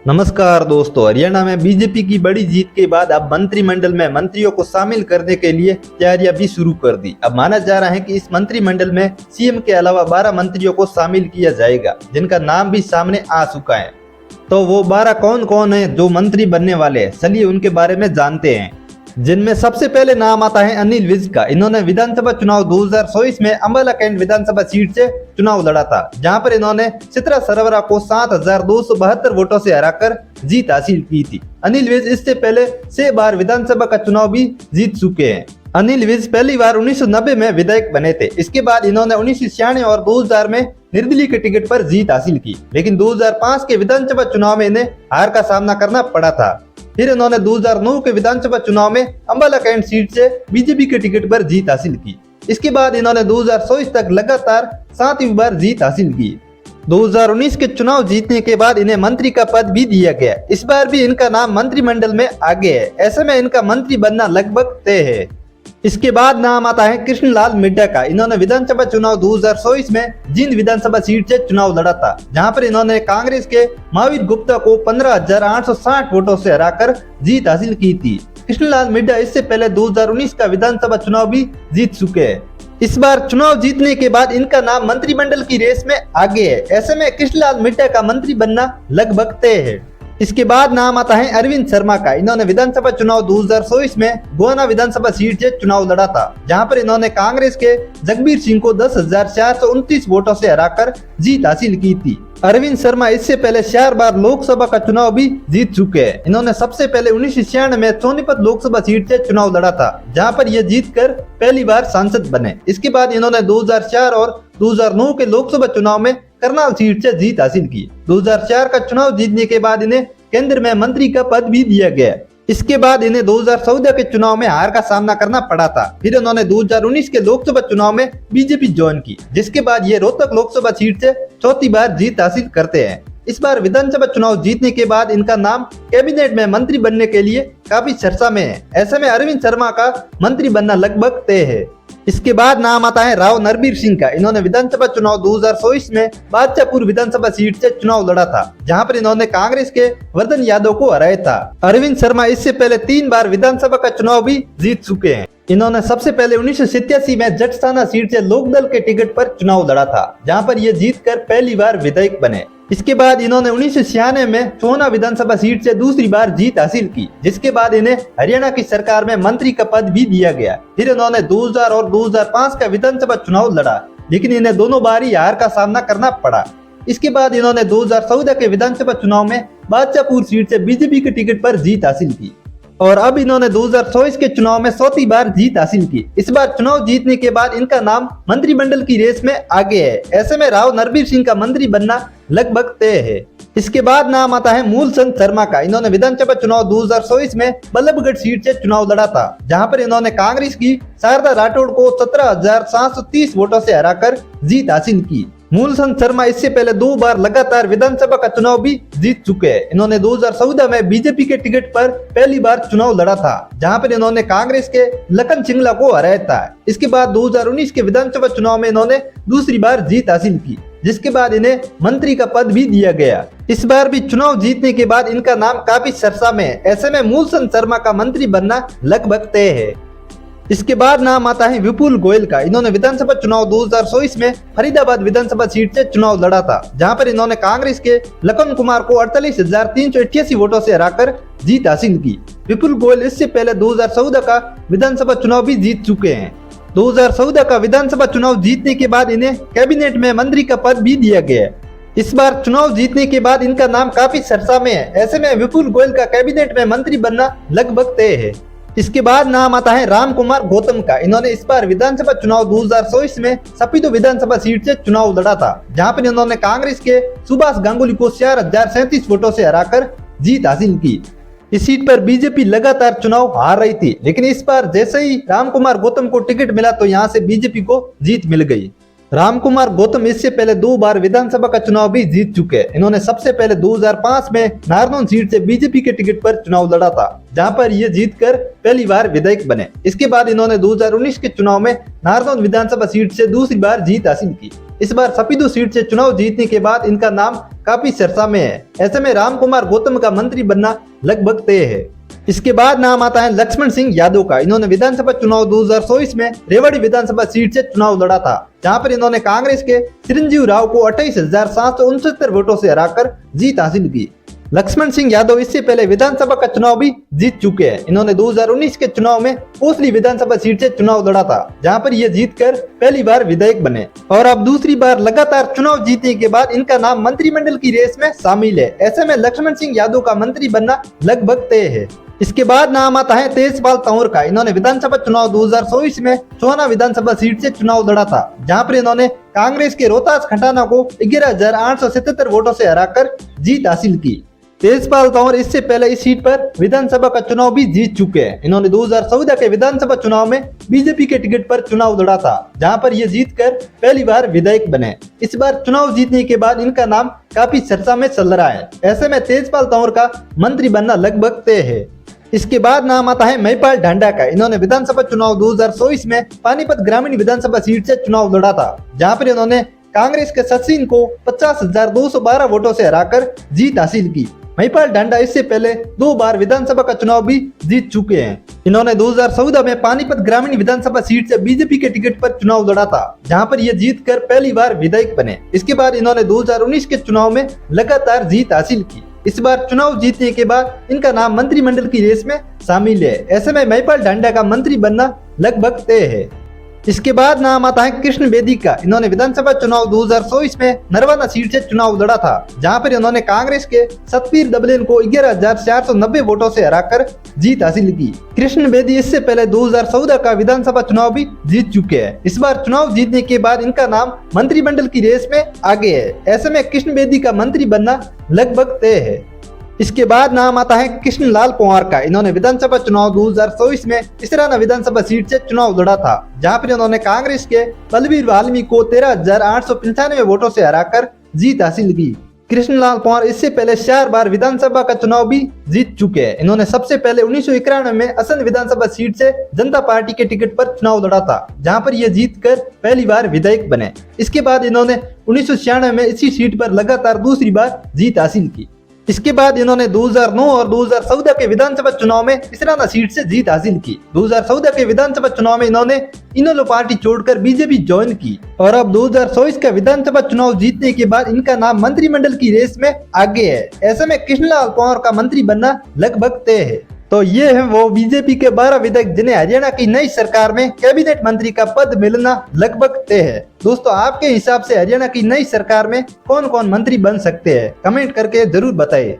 नमस्कार दोस्तों, हरियाणा में बीजेपी की बड़ी जीत के बाद अब मंत्रिमंडल में मंत्रियों को शामिल करने के लिए तैयारियां भी शुरू कर दी। अब माना जा रहा है कि इस मंत्रिमंडल में सीएम के अलावा 12 मंत्रियों को शामिल किया जाएगा, जिनका नाम भी सामने आ चुका है। तो वो 12 कौन कौन है जो मंत्री बनने वाले हैं, चलिए उनके बारे में जानते हैं। जिनमें सबसे पहले नाम आता है अनिल विज का। इन्होंने विधानसभा चुनाव 2024 में अंबाला कैंट विधानसभा सीट से चुनाव लड़ा था, जहां पर इन्होंने चित्रा सरवरा को 7,272 वोटों से हराकर जीत हासिल की थी। अनिल विज इससे पहले 6 बार विधानसभा का चुनाव भी जीत चुके हैं। अनिल विज पहली बार 1990 में विधायक बने थे। इसके बाद इन्होंने 1996 और 2000 में निर्दलीय के टिकट पर जीत हासिल की, लेकिन 2005 के विधानसभा चुनाव में इन्हें हार का सामना करना पड़ा था। फिर इन्होंने 2009 के विधानसभा चुनाव में अंबाला कैंट सीट से बीजेपी के टिकट पर जीत हासिल की। इसके बाद इन्होंने 2024 तक लगातार 7वीं बार जीत हासिल की। 2019 के चुनाव जीतने के बाद इन्हें मंत्री का पद भी दिया गया। इस बार भी इनका नाम मंत्रिमंडल में आगे है। ऐसे में इनका मंत्री बनना लगभग तय है। इसके बाद नाम आता है कृष्णलाल मिड्डा का। इन्होंने विधानसभा चुनाव 2024 में जींद विधानसभा सीट से चुनाव लड़ा था, जहां पर इन्होंने कांग्रेस के महावीर गुप्ता को 15,860 वोटों से हराकर जीत हासिल की थी। कृष्णलाल मिड्डा इससे पहले 2019 का विधानसभा चुनाव भी जीत चुके हैं। इस बार चुनाव जीतने के बाद इनका नाम मंत्रिमंडल की रेस में आगे है। ऐसे में कृष्णलाल मिड्डा का मंत्री बनना लगभग तय है। इसके बाद नाम आता है अरविंद शर्मा का। इन्होंने विधानसभा चुनाव 2024 में गोहाना विधानसभा सीट से चुनाव लड़ा था, जहां पर इन्होंने कांग्रेस के जगबीर सिंह को 10,429 वोटों से हराकर जीत हासिल की थी। अरविंद शर्मा इससे पहले 4 बार लोकसभा का चुनाव भी जीत चुके हैं। इन्होंने सबसे पहले 1996 में सोनीपत लोकसभा सीट से चुनाव लड़ा था, जहां पर यह जीतकर पहली बार सांसद बने। इसके बाद इन्होंने 2004 और 2009 के लोकसभा चुनाव में करनाल सीट से जीत हासिल की। 2004 का चुनाव जीतने के बाद इन्हें केंद्र में मंत्री का पद भी दिया गया। इसके बाद इन्हें 2014 के चुनाव में हार का सामना करना पड़ा था। फिर इन्होंने 2019 के लोकसभा चुनाव में बीजेपी ज्वाइन की, जिसके बाद ये रोहतक लोकसभा सीट से चौथी बार जीत हासिल करते हैं। इस बार विधानसभा चुनाव जीतने के बाद इनका नाम कैबिनेट में मंत्री बनने के लिए काफी चर्चा में है। ऐसे में अरविंद शर्मा का मंत्री बनना लगभग तय है। इसके बाद नाम आता है राव नरबीर सिंह का। इन्होंने विधानसभा चुनाव 2024 में बादशाहपुर विधानसभा सीट से चुनाव लड़ा था, जहां पर इन्होंने कांग्रेस के वर्धन यादव को हराया था। अरविंद शर्मा इससे पहले 3 बार विधानसभा का चुनाव भी जीत चुके हैं। इन्होंने सबसे पहले 1987 में जटसाना सीट से लोकदल के टिकट पर चुनाव लड़ा था, जहां पर ये जीतकर पहली बार विधायक बने। इसके बाद इन्होंने 1996 में सोहना विधानसभा सीट से दूसरी बार जीत हासिल की, जिसके बाद इन्हें हरियाणा की सरकार में मंत्री का पद भी दिया गया। फिर इन्होंने 2000 और 2005 का विधानसभा चुनाव लड़ा, लेकिन इन्हें दोनों बार ही हार का सामना करना पड़ा। इसके बाद इन्होंने 2014 के विधानसभा चुनाव में बादशाहपुर सीट से बीजेपी के टिकट पर जीत हासिल की और अब इन्होंने 2024 के चुनाव में चौथी बार जीत हासिल की। इस बार चुनाव जीतने के बाद इनका नाम मंत्रिमंडल की रेस में आगे है। ऐसे में राव नरबीर सिंह का मंत्री बनना लगभग तय है। इसके बाद नाम आता है मूलचंद शर्मा का। इन्होंने विधानसभा चुनाव 2024 में बल्लभगढ़ सीट से चुनाव लड़ा था, जहां पर इन्होंने कांग्रेस की शारदा राठौड़ को 17,730 वोटों से हराकर जीत हासिल की। मूलचंद शर्मा इससे पहले 2 बार लगातार विधानसभा का चुनाव भी जीत चुके हैं। इन्होंने 2014 में बीजेपी के टिकट पर पहली बार चुनाव लड़ा था, जहां पर इन्होंने कांग्रेस के लखन सिंगला को हराया था। इसके बाद 2019 के विधानसभा चुनाव में इन्होंने दूसरी बार जीत हासिल की, जिसके बाद इन्हें मंत्री का पद भी दिया गया। इस बार भी चुनाव जीतने के बाद इनका नाम काफी चर्चा में है। ऐसे में मूलचंद शर्मा का मंत्री बनना लगभग तय है। इसके बाद नाम आता है विपुल गोयल का। इन्होंने विधानसभा चुनाव 2024 में फरीदाबाद विधानसभा सीट से चुनाव लड़ा था, जहां पर इन्होंने कांग्रेस के लखन कुमार को 48,388 वोटों से हराकर जीत हासिल की। विपुल गोयल इससे पहले 2014 का विधानसभा चुनाव भी जीत चुके हैं। 2014 का विधानसभा चुनाव जीतने के बाद इन्हें कैबिनेट में मंत्री का पद भी दिया गया। इस बार चुनाव जीतने के बाद इनका नाम काफी चर्चा में है। ऐसे में विपुल गोयल का कैबिनेट में मंत्री बनना लगभग तय है। इसके बाद नाम आता है राम कुमार गौतम का। इन्होंने इस बार विधानसभा चुनाव 2024 में सपीतो विधानसभा सीट से चुनाव लड़ा था, जहां पर इन्होंने कांग्रेस के सुभाष गांगुली को 4,037 वोटों से हराकर जीत हासिल की। इस सीट पर बीजेपी लगातार चुनाव हार रही थी, लेकिन इस बार जैसे ही राम कुमार गौतम को टिकट मिला तो यहां से बीजेपी को जीत मिल गई। राम कुमार गौतम इससे पहले 2 बार विधानसभा का चुनाव भी जीत चुके हैं। इन्होंने सबसे पहले 2005 में नारनौल सीट से बीजेपी के टिकट पर चुनाव लड़ा था, जहां पर ये जीतकर पहली बार विधायक बने। इसके बाद इन्होंने 2019 के चुनाव में नारनौल विधानसभा सीट से दूसरी बार जीत हासिल की। इस बार सपीदू सीट से चुनाव जीतने के बाद इनका नाम काफी चर्चा में है। ऐसे में राम कुमार गौतम का मंत्री बनना लगभग तय है। इसके बाद नाम आता है लक्ष्मण सिंह यादव का। इन्होंने विधानसभा चुनाव 2024 में रेवाड़ी विधानसभा सीट से चुनाव लड़ा था, जहां पर इन्होंने कांग्रेस के चिरंजीव राव को 28,769 वोटों से हराकर जीत हासिल की। लक्ष्मण सिंह यादव इससे पहले विधानसभा का चुनाव भी जीत चुके हैं। इन्होंने 2019 के चुनाव में कोसली विधानसभा सीट से चुनाव लड़ा था, जहां पर ये जीतकर पहली बार विधायक बने और अब दूसरी बार लगातार चुनाव जीतने के बाद इनका नाम मंत्रिमंडल की रेस में शामिल है। ऐसे में लक्ष्मण सिंह यादव का मंत्री बनना लगभग तय है। इसके बाद नाम आता है तेजपाल तंवर का। इन्होंने विधानसभा चुनाव 2024 में चौहाना विधानसभा सीट से चुनाव लड़ा था, जहां पर इन्होंने कांग्रेस के रोहतास खटाना को 11,877 वोटों से हराकर जीत हासिल की। तेजपाल तंवर इससे पहले इस सीट पर विधानसभा का चुनाव भी जीत चुके हैं। इन्होंने 2014 के विधानसभा चुनाव में बीजेपी के टिकट पर चुनाव लड़ा था, जहां पर ये जीतकर पहली बार विधायक बने। इस बार चुनाव जीतने के बाद इनका नाम काफी चर्चा में चल रहा है। ऐसे में तेजपाल तंवर का मंत्री बनना लगभग तय है। इसके बाद नाम आता है महिपाल ढांडा का। इन्होंने विधानसभा चुनाव 2024 में पानीपत ग्रामीण विधानसभा सीट से चुनाव लड़ा था, जहां पर इन्होंने कांग्रेस के सचिन को 50,212 वोटों से हराकर जीत हासिल की। महिपाल ढांडा इससे पहले 2 बार विधानसभा का चुनाव भी जीत चुके हैं। इन्होंने 2014 में पानीपत ग्रामीण विधानसभा सीट से बीजेपी के टिकट पर चुनाव लड़ा था, जहां पर ये जीतकर पहली बार विधायक बने। इसके बाद इन्होंने 2019 के चुनाव में लगातार जीत हासिल की। इस बार चुनाव जीतने के बाद इनका नाम मंत्रिमंडल की रेस में शामिल है। ऐसे में महिपाल ढांडा का मंत्री बनना लगभग तय है। इसके बाद नाम आता है कृष्ण बेदी का। इन्होंने विधानसभा चुनाव 2024 में नरवाना सीट से चुनाव लड़ा था, जहां पर इन्होंने कांग्रेस के सतपीर दबलेन को 11,490 वोटों से हराकर जीत हासिल की। कृष्ण बेदी इससे पहले 2014 का विधानसभा चुनाव भी जीत चुके हैं। इस बार चुनाव जीतने के बाद इनका नाम मंत्रिमंडल की रेस में आगे है। ऐसे में कृष्ण बेदी का मंत्री बनना लगभग तय है। इसके बाद नाम आता है कृष्ण लाल पंवार का। इन्होंने विधानसभा चुनाव 2024 में इसराना विधानसभा सीट से चुनाव लड़ा था, जहां पर इन्होंने कांग्रेस के बलवीर वाल्मीकि को 13,895 वोटों से हराकर जीत हासिल की। कृष्ण लाल पंवार इससे पहले 4 बार विधानसभा का चुनाव भी जीत चुके हैं। इन्होंने सबसे पहले 1991 में असंध विधानसभा सीट से जनता पार्टी के टिकट पर चुनाव लड़ा था, जहां पर यह जीतकर पहली बार विधायक बने। इसके बाद इन्होंने 1996 में इसी सीट पर लगातार दूसरी बार जीत हासिल की। इसके बाद इन्होंने 2009 और 2014 के विधानसभा चुनाव में इसराना सीट से जीत हासिल की। 2014 के विधानसभा चुनाव में इन्होंने इनेलो पार्टी छोड़कर बीजेपी ज्वाइन की और अब 2024 का विधानसभा चुनाव जीतने के बाद इनका नाम मंत्रिमंडल की रेस में आगे है। ऐसे में कृष्णलाल पंवार का मंत्री बनना लगभग तय है। तो ये है वो बीजेपी के 12 विधायक जिन्हें हरियाणा की नई सरकार में कैबिनेट मंत्री का पद मिलना लगभग तय है। दोस्तों, आपके हिसाब से हरियाणा की नई सरकार में कौन कौन मंत्री बन सकते हैं, कमेंट करके जरूर बताइए।